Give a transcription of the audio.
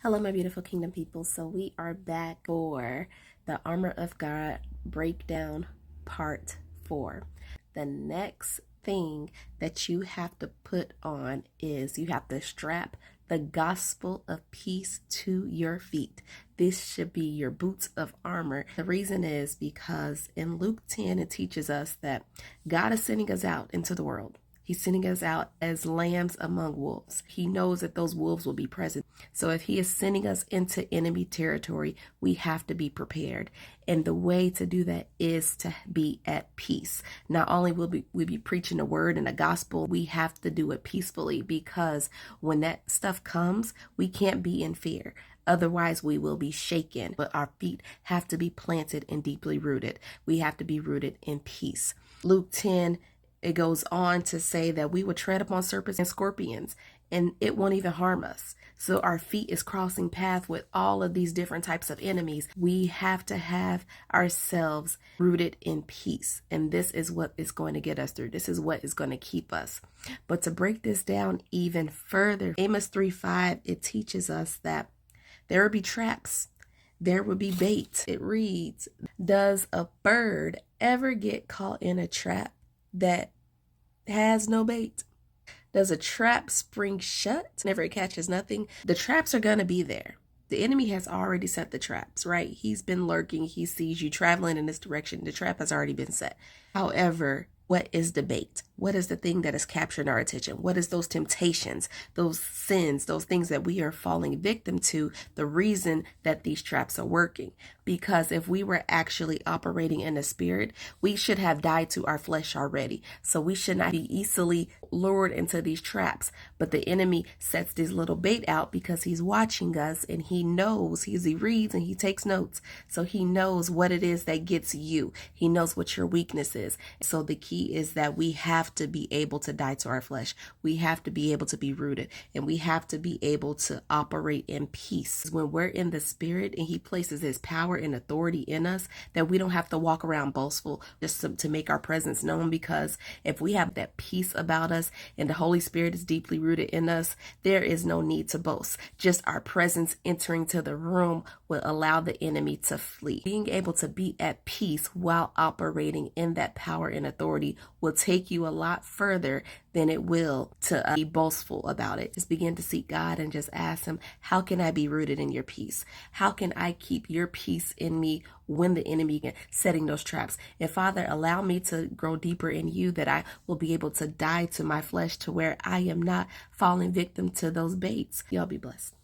Hello, my beautiful kingdom people. So we are back for the Armor of God breakdown part 4. The next thing that you have to put on is you have to strap the gospel of peace to your feet. This should be your boots of armor. The reason is because in Luke 10, it teaches us that God is sending us out into the world. He's sending us out as lambs among wolves. He knows that those wolves will be present. So if he is sending us into enemy territory, we have to be prepared. And the way to do that is to be at peace. Not only will we be preaching the word and the gospel, we have to do it peacefully, because when that stuff comes, we can't be in fear. Otherwise, we will be shaken. But our feet have to be planted and deeply rooted. We have to be rooted in peace. Luke 10, it goes on to say that we will tread upon serpents and scorpions, and it won't even harm us. So our feet is crossing path with all of these different types of enemies. We have to have ourselves rooted in peace. And this is what is going to get us through. This is what is going to keep us. But to break this down even further, Amos 3:5, it teaches us that there will be traps. There will be bait. It reads, does a bird ever get caught in a trap that has no bait? Does a trap spring shut? Never catches nothing. The traps are going to be there. The enemy has already set the traps, right? He's been lurking. He sees you traveling in this direction. The trap has already been set. However, what is the bait? What is the thing that is capturing our attention? What is those temptations, those sins, those things that we are falling victim to? The reason that these traps are working. Because if we were actually operating in the spirit, we should have died to our flesh already. So we should not be easily lured into these traps. But the enemy sets this little bait out because he's watching us, and he knows, he reads and he takes notes. So he knows what it is that gets you. He knows what your weakness is. So the key is that we have to be able to die to our flesh. We have to be able to be rooted, and we have to be able to operate in peace. When we're in the spirit and he places his power and authority in us, that we don't have to walk around boastful just to make our presence known, because if we have that peace about us and the Holy Spirit is deeply rooted in us, there is no need to boast. Just our presence entering to the room will allow the enemy to flee. Being able to be at peace while operating in that power and authority will take you a lot further than it will to be boastful about it. Just begin to seek God and just ask him, how can I be rooted in your peace? How can I keep your peace in me when the enemy is setting those traps? And Father, allow me to grow deeper in you, that I will be able to die to my flesh, to where I am not falling victim to those baits. Y'all be blessed.